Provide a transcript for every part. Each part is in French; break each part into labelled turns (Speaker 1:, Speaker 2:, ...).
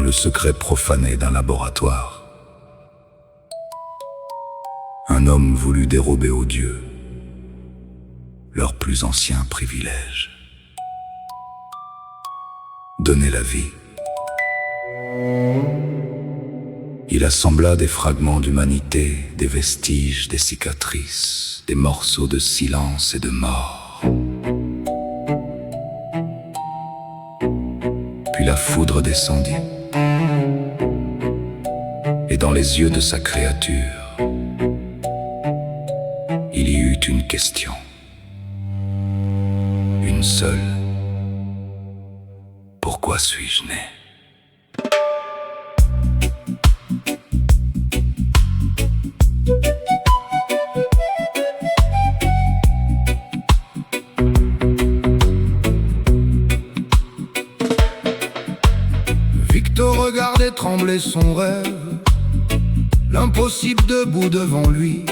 Speaker 1: le secret profané d'un laboratoire. Un homme voulut dérober aux dieux leur plus ancien privilège: donner la vie. Il assembla des fragments d'humanité, des vestiges, des cicatrices, des morceaux de silence et de mort. Puis la foudre descendit, et dans les yeux de sa créature, il y eut une question, une seule: pourquoi suis-je né?
Speaker 2: Victor regardait trembler son rêve, l'impossible debout devant lui.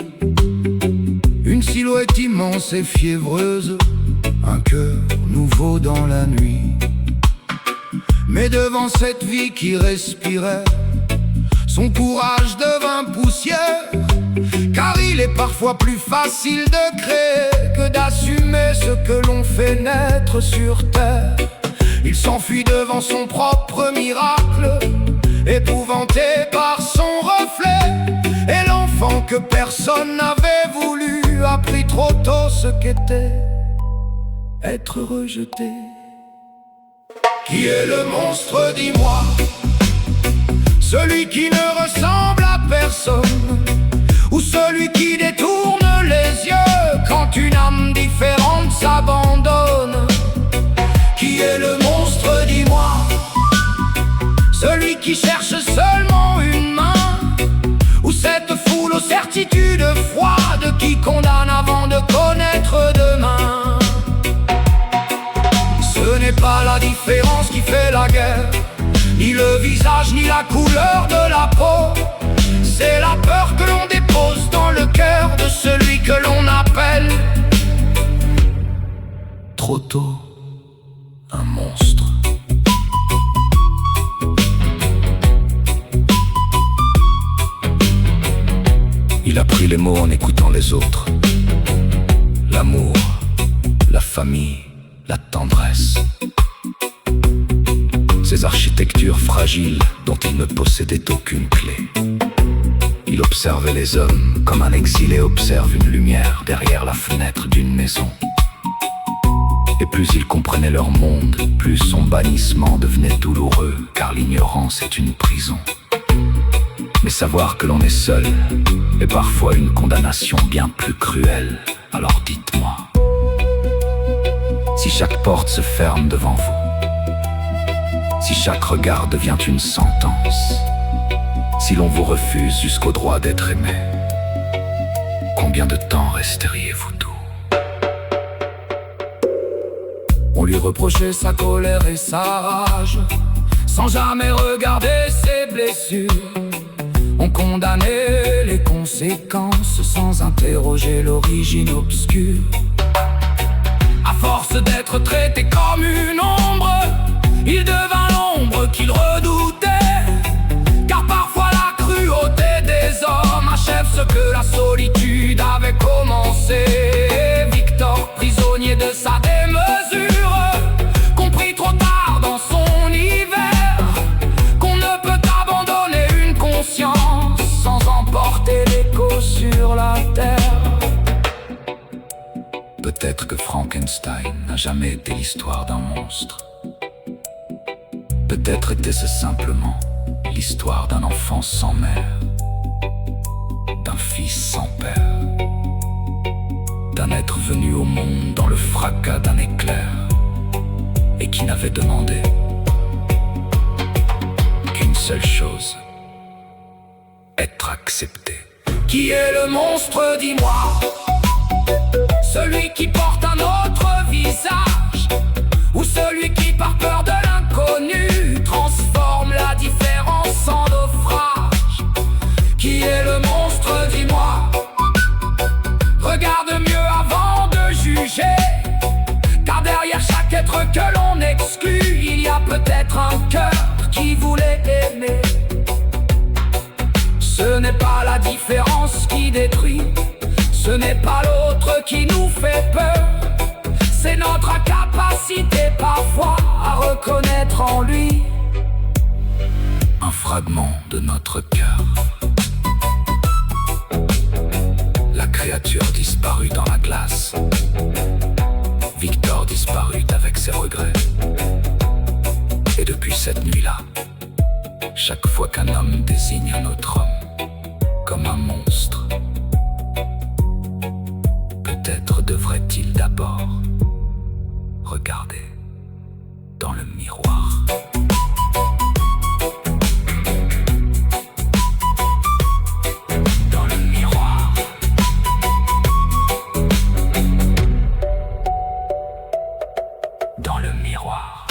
Speaker 2: Une silhouette immense et fiévreuse, un cœur nouveau dans la nuit. Mais devant cette vie qui respirait, son courage devint poussière. Car il est parfois plus facile de créer que d'assumer ce que l'on fait naître sur terre. Il s'enfuit devant son propre miracle, épouvanté par son reflet. Et l'enfant que personne n'avait voulu a pris trop tôt ce qu'était être rejeté. Qui est le monstre, dis-moi? Celui qui ne ressemble à personne, ou celui qui détourne les yeux quand une âme différente s'abandonne? Qui est le monstre, dis-moi? Celui qui cherche seulement une main, ou cette foule aux certitudes froides qui condamne avant de connaître demain? Ce n'est pas la différence qui fait la guerre, ni le visage, ni la couleur de la peau. C'est la peur que l'on dépose dans le cœur de celui que l'on appelle trop tôt un monstre.
Speaker 1: Il a pris les mots en écoutant les autres. L'amour, la famille, la tendresse. Ces architectures fragiles dont il ne possédait aucune clé. Il observait les hommes comme un exilé observe une lumière derrière la fenêtre d'une maison. Et plus il comprenait leur monde, plus son bannissement devenait douloureux, car l'ignorance est une prison. Mais savoir que l'on est seul est parfois une condamnation bien plus cruelle. Alors dites-moi, si chaque porte se ferme devant vous, si chaque regard devient une sentence, si l'on vous refuse jusqu'au droit d'être aimé, combien de temps resteriez-vous doux?
Speaker 2: On lui reprochait sa colère et sa rage, sans jamais regarder ses blessures. On condamnait les conséquences sans interroger l'origine obscure. À force d'être traité comme une ombre, il devint l'ombre qu'il redoutait. Car parfois la cruauté des hommes achève ce que la solitude avait commencé. Victor, prisonnier de sa démesure, comprit trop tard dans son hiver qu'on ne peut abandonner une conscience sans emporter l'écho sur la terre.
Speaker 1: Peut-être que Frankenstein n'a jamais été l'histoire d'un monstre. Peut-être était-ce simplement l'histoire d'un enfant sans mère, d'un fils sans père, d'un être venu au monde dans le fracas d'un éclair et qui n'avait demandé qu'une seule chose: être accepté.
Speaker 2: Qui est le monstre, dis-moi? Celui qui porte un autre visage, ou celui qui par peur de l'inconnu transforme la différence en naufrage? Qui est le monstre, dis-moi? Regarde mieux avant de juger, car derrière chaque être que l'on exclut, il y a peut-être un cœur qui voulait aimer. n'est pas la différence qui détruit, ce n'est pas l'autre qui nous fait peur, c'est notre incapacité parfois à reconnaître en lui un fragment de notre cœur. La créature disparue dans la glace, Victor disparut avec ses regrets. Et depuis cette nuit-là, chaque fois qu'un homme désigne un autre homme comme un monstre, peut-être devrait-il d'abord regarder dans le miroir. Dans le miroir. Dans le miroir.